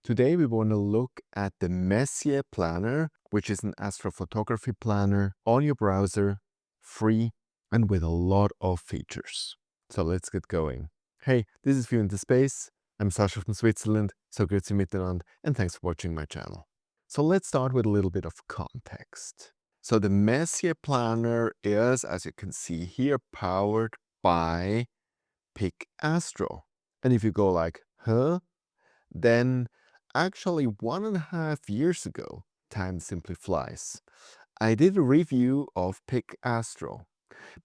Today we want to look at the Messier Planner, which is an astrophotography planner on your browser, free and with a lot of features. So let's get going. Hey, this is View into Space. I'm Sasha from Switzerland, so grüezi miteinander, and thanks for watching my channel. So let's start with a little bit of context. So the Messier Planner is, as you can see here, powered by Pick Astro. And if you go like, huh? Then actually 1.5 years ago, time simply flies, I did a review of Pick Astro.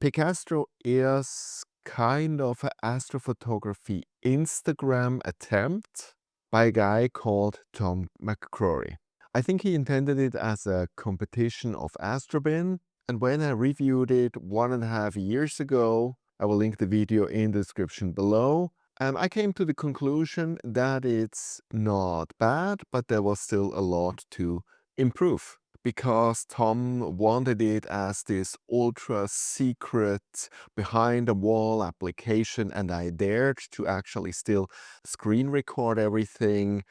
Pick Astro is kind of an astrophotography Instagram attempt by a guy called Tom McCrory. I think he intended it as a competition of Astrobin, and when I reviewed it 1.5 years ago, I will link the video in the description below, I came to the conclusion that it's not bad, but there was still a lot to improve. Because Tom wanted it as this ultra secret behind the wall application, and I dared to actually still screen record everything.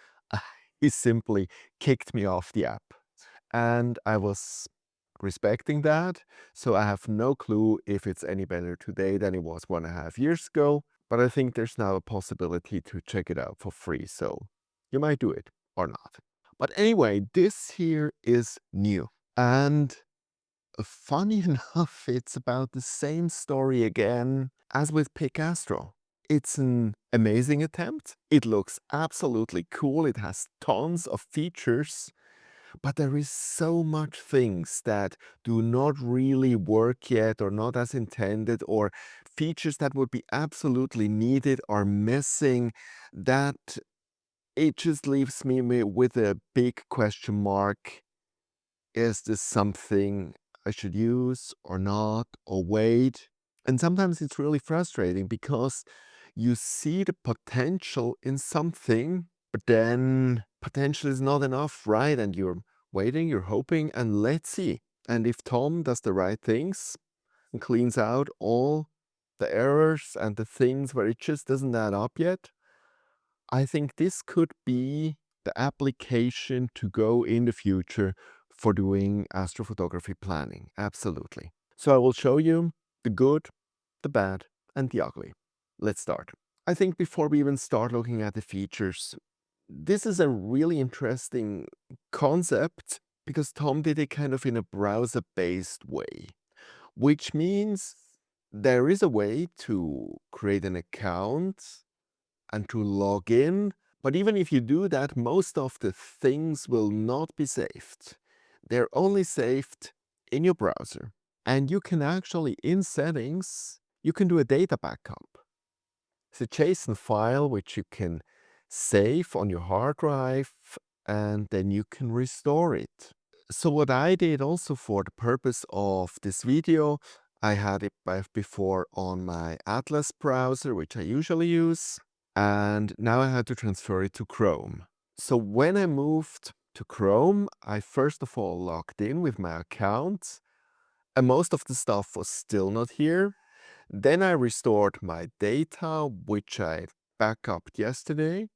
He simply kicked me off the app. And I was respecting that. So I have no clue if it's any better today than it was 1.5 years ago. But I think there's now a possibility to check it out for free. So you might do it or not. But anyway, this here is new. And funny enough, it's about the same story again as with Pick Astro. It's an amazing attempt. It looks absolutely cool. It has tons of features. But there is so much things that do not really work yet or not as intended, or features that would be absolutely needed are missing, that it just leaves me with a big question mark. Is this something I should use or not, or wait? And sometimes it's really frustrating because you see the potential in something, but then potential is not enough, right? And you're waiting, you're hoping, and let's see. And if Tom does the right things and cleans out all the errors and the things where it just doesn't add up yet, I think this could be the application to go in the future for doing astrophotography planning. Absolutely. So I will show you the good, the bad, and the ugly. Let's start. I think before we even start looking at the features, this is a really interesting concept because Tom did it kind of in a browser-based way, which means there is a way to create an account and to log in. But even if you do that, most of the things will not be saved. They're only saved in your browser. And you can actually, in settings, you can do a data backup. It's a JSON file which you can save on your hard drive, and then you can restore it. So what I did also for the purpose of this video, I had it before on my Atlas browser, which I usually use. And now I had to transfer it to Chrome. So when I moved to Chrome, I first of all logged in with my account, and most of the stuff was still not here. Then I restored my data, which I backupped yesterday.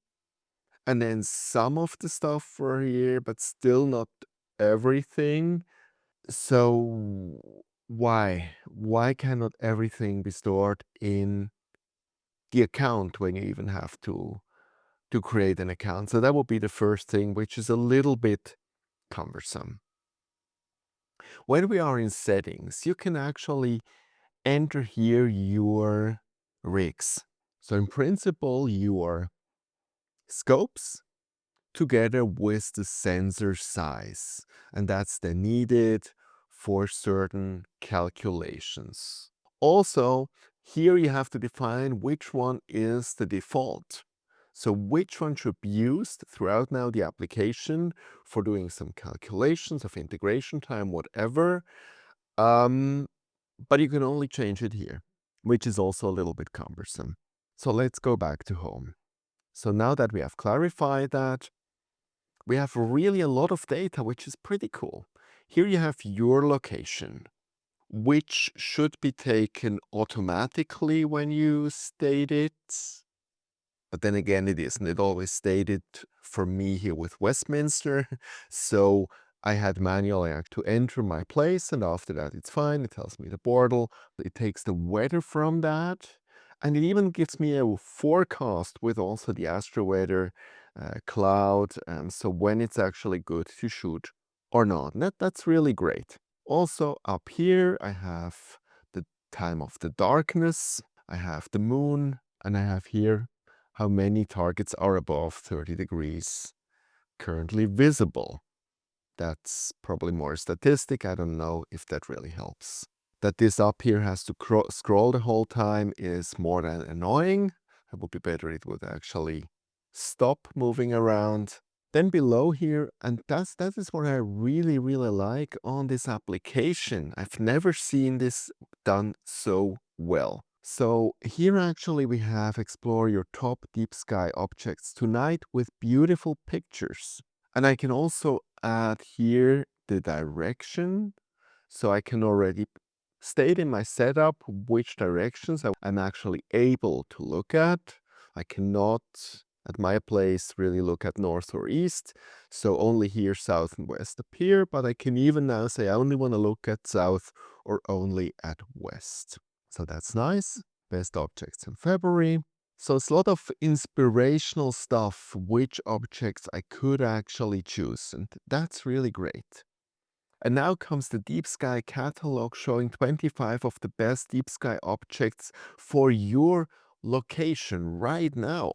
And then some of the stuff were here, but still not everything. So why? Why cannot everything be stored in the account when you even have to create an account? So that would be the first thing, which is a little bit cumbersome. When we are in settings, you can actually enter here your rigs. So in principle, your scopes together with the sensor size, and that's then needed for certain calculations. Also, here you have to define which one is the default. So which one should be used throughout now the application for doing some calculations of integration time, whatever. But you can only change it here, which is also a little bit cumbersome. So let's go back to home. So now that we have clarified that, we have really a lot of data, which is pretty cool. Here you have your location, which should be taken automatically when you state it. But then again, it isn't. It always stated for me here with Westminster. So I had manually to enter my place, and after that it's fine. It tells me the portal. It takes the weather from that, and it even gives me a forecast with also the astro weather, cloud, so when it's actually good to shoot or not. And that's really great. Also up here I have the time of the darkness, I have the moon, and I have here how many targets are above 30 degrees currently visible. That's probably more statistic. I don't know if that really helps. That this up here has to scroll the whole time is more than annoying. It would be better it would actually stop moving around. Then below here, and that is what I really, really like on this application. I've never seen this done so well. So here actually we have explore your top deep sky objects tonight with beautiful pictures. And I can also add here the direction. So I can already state in my setup which directions I'm actually able to look at. I cannot, at my place, really look at north or east. So only here south and west appear, but I can even now say I only want to look at south or only at west. So that's nice. Best objects in February. So it's a lot of inspirational stuff, which objects I could actually choose, and that's really great. And now comes the Deep Sky catalog showing 25 of the best deep sky objects for your location right now,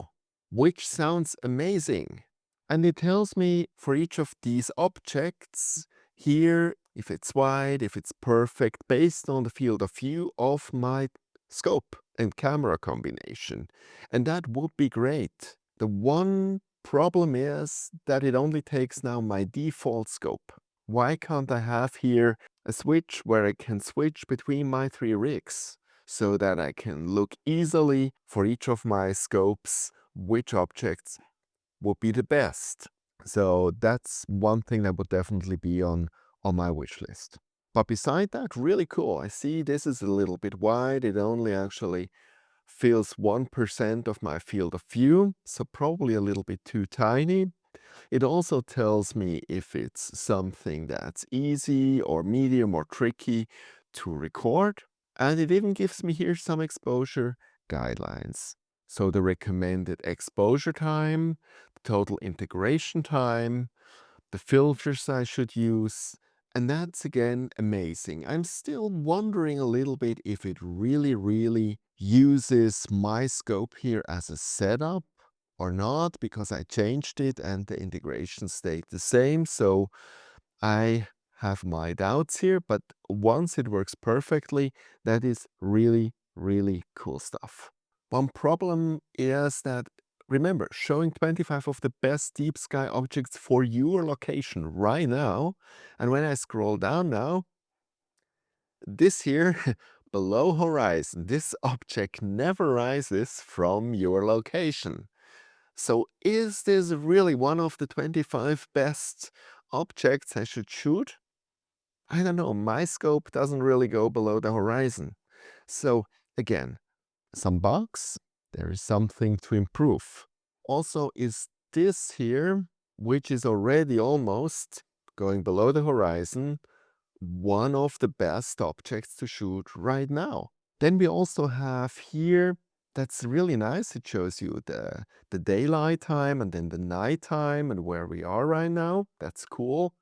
which sounds amazing. And it tells me for each of these objects here, if it's wide, if it's perfect, based on the field of view of my scope and camera combination. And that would be great. The one problem is that it only takes now my default scope. Why can't I have here a switch where I can switch between my 3 rigs so that I can look easily for each of my scopes which objects would be the best? So that's one thing that would definitely be on my wish list. But beside that, really cool. I see this is a little bit wide. It only actually fills 1% of my field of view, so probably a little bit too tiny. It also tells me if it's something that's easy or medium or tricky to record. And it even gives me here some exposure guidelines. So the recommended exposure time, the total integration time, the filters I should use. And that's again amazing. I'm still wondering a little bit if it really uses my scope here as a setup or not, because I changed it and the integration stayed the same. So I have my doubts here, but once it works perfectly, that is really cool stuff. One problem is that, remember, showing 25 of the best deep sky objects for your location right now. And when I scroll down now, this here, below horizon, this object never rises from your location. So is this really one of the 25 best objects I should shoot? I don't know. My scope doesn't really go below the horizon. So again, some bugs. There is something to improve. Also, is this here, which is already almost going below the horizon, one of the best objects to shoot right now? Then we also have here, that's really nice. It shows you the daylight time and then the night time and where we are right now. That's cool.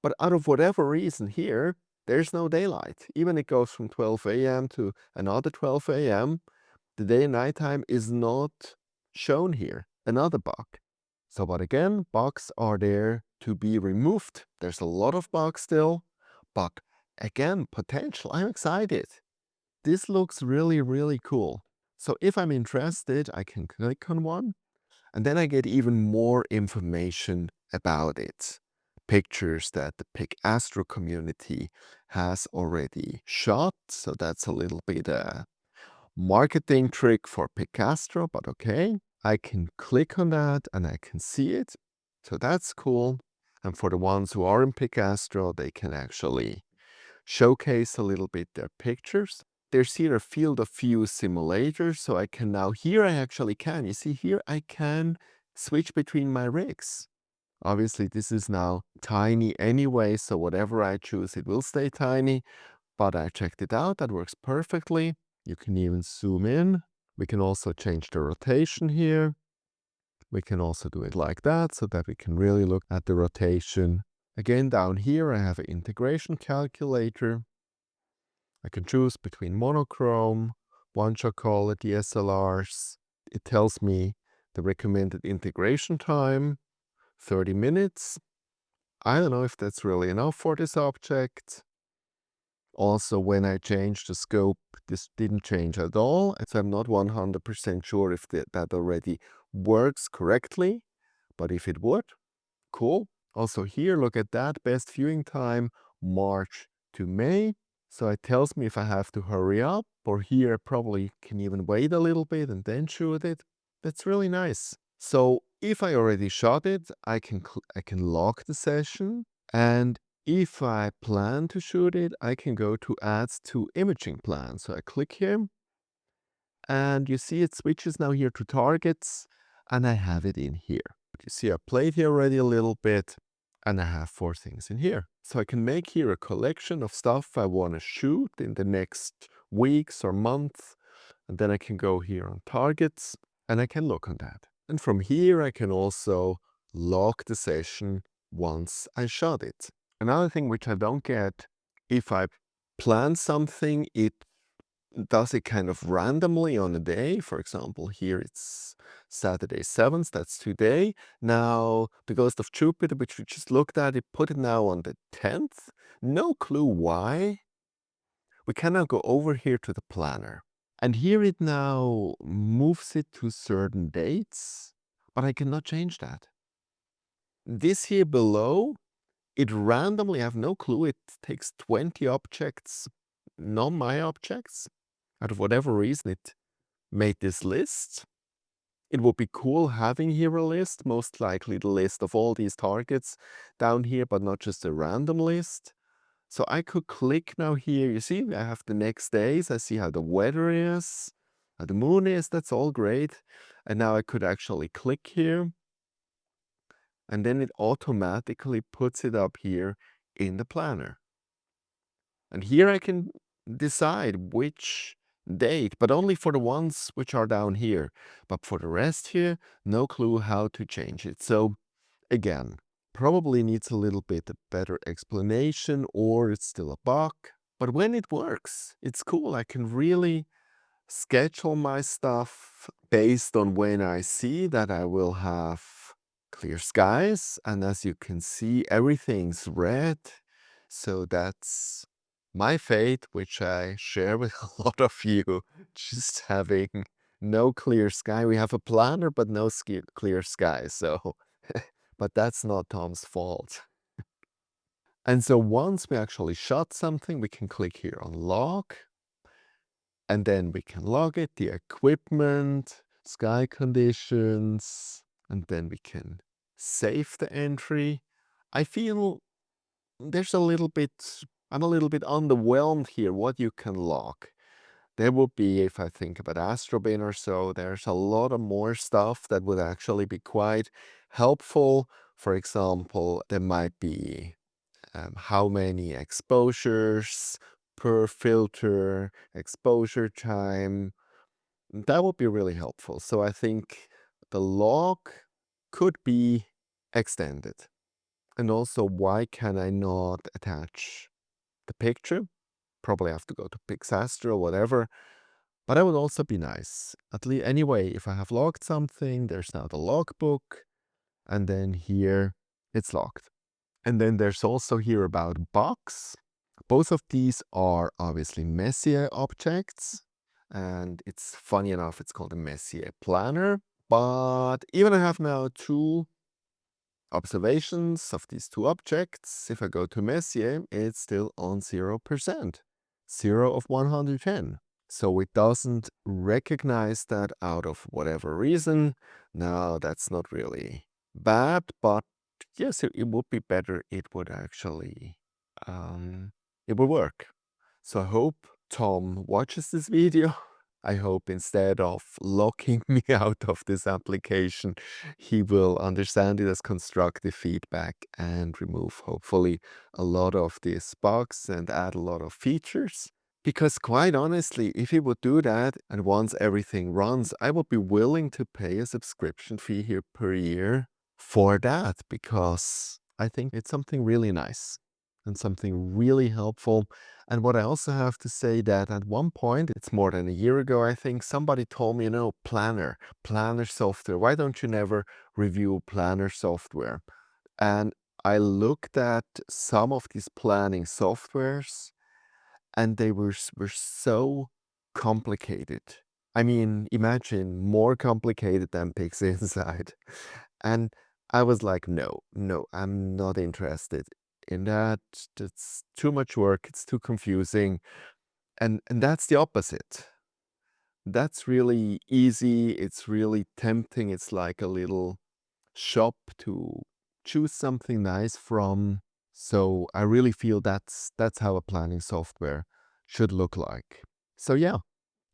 But out of whatever reason here, there's no daylight. Even it goes from 12 a.m. to another 12 a.m. The day and night time is not shown here. Another bug. So, but again, bugs are there to be removed. There's a lot of bugs still, but again, potential. I'm excited. This looks really cool. So if I'm interested, I can click on one, and then I get even more information about it. Pictures that the Pick Astro community has already shot. So that's a little bit a marketing trick for Pick Astro, but okay. I can click on that and I can see it. So that's cool. And for the ones who are in Pick Astro, they can actually showcase a little bit their pictures. there's here a field of view simulator, so I can now, here I actually can, you see here I can switch between my rigs. Obviously this is now tiny anyway, so whatever I choose, it will stay tiny, but I checked it out, that works perfectly. You can even zoom in. We can also change the rotation here. We can also do it like that, so that we can really look at the rotation. Again, down here I have an integration calculator. I can choose between monochrome, one-shot color, DSLRs. It tells me the recommended integration time, 30 minutes. I don't know if that's really enough for this object. Also, when I changed the scope, this didn't change at all. So I'm not 100% sure if that already works correctly, but if it would, cool. Also here, look at that, best viewing time, March to May. So it tells me if I have to hurry up, or here I probably can even wait a little bit and then shoot it. That's really nice. So if I already shot it, I can log the session, and if I plan to shoot it, I can go to Add to Imaging Plan. So I click here, and you see it switches now here to targets, and I have it in here. You see I played here already a little bit, and I have 4 things in here. So I can make here a collection of stuff I want to shoot in the next weeks or months, and then I can go here on targets, and I can look on that. And from here I can also log the session once I shot it. Another thing which I don't get, if I plan something, it does it kind of randomly on a day. For example, here it's Saturday 7th, that's today. Now, the Ghost of Jupiter, which we just looked at, it put it now on the 10th. No clue why. We can now go over here to the planner. And here it now moves it to certain dates, but I cannot change that. This here below, it randomly, I have no clue, it takes 20 objects, not my objects. Out of whatever reason, it made this list. It would be cool having here a list, most likely the list of all these targets down here, but not just a random list. So I could click now here, you see, I have the next days, I see how the weather is, how the moon is, that's all great. And now I could actually click here, and then it automatically puts it up here in the planner. And here I can decide which date, but only for the ones which are down here. But for the rest here, no clue how to change it. So again, probably needs a little bit better explanation, or it's still a bug. But when it works, it's cool. I can really schedule my stuff based on when I see that I will have clear skies. And as you can see, everything's red. So that's my fate, which I share with a lot of you, just having no clear sky. We have a planner, but no clear sky. So, but that's not Tom's fault. And so once we actually shot something, we can click here on log, and then we can log it, the equipment, sky conditions, and then we can save the entry. I feel there's a little bit, I'm a little bit underwhelmed here what you can log. There would be, if I think about Astrobin or so, there's a lot of more stuff that would actually be quite helpful. For example, there might be how many exposures per filter, exposure time. That would be really helpful. So I think the log could be extended. And also, why can I not attach the picture? Probably have to go to Pixastro or whatever. But that would also be nice. At least, anyway, if I have logged something, there's now the logbook. And then here, it's logged. And then there's also here about bugs. Both of these are obviously Messier objects. And it's funny enough, it's called a Messier Planner. But even I have now 2 observations of these 2 objects. If I go to Messier, it's still on 0%. 0 of 110. So it doesn't recognize that out of whatever reason. Now, that's not really bad, but yes, it would be better. It would actually, it would work. So I hope Tom watches this video, I hope instead of locking me out of this application, he will understand it as constructive feedback and remove, hopefully, a lot of these bugs and add a lot of features. Because quite honestly, if he would do that and once everything runs, I would be willing to pay a subscription fee here per year for that, because I think it's something really nice and something really helpful. And what I also have to say that at one point, it's more than a year ago, I think, somebody told me, Planner software, why don't you never review Planner software? And I looked at some of these planning softwares and they were so complicated. I mean, imagine more complicated than Pixie Inside. And I was like, no, I'm not interested in that. That's too much work. It's too confusing. And that's the opposite. That's really easy. It's really tempting. It's like a little shop to choose something nice from. So I really feel that's how a planning software should look like. So yeah,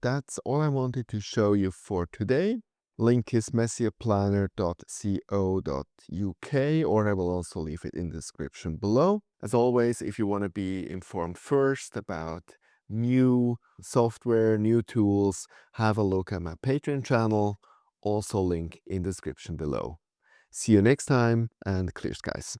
that's all I wanted to show you for today. Link is messierplanner.co.uk, or I will also leave it in the description below. As always, if you want to be informed first about new software, new tools, have a look at my Patreon channel, also link in the description below. See you next time, and clear skies.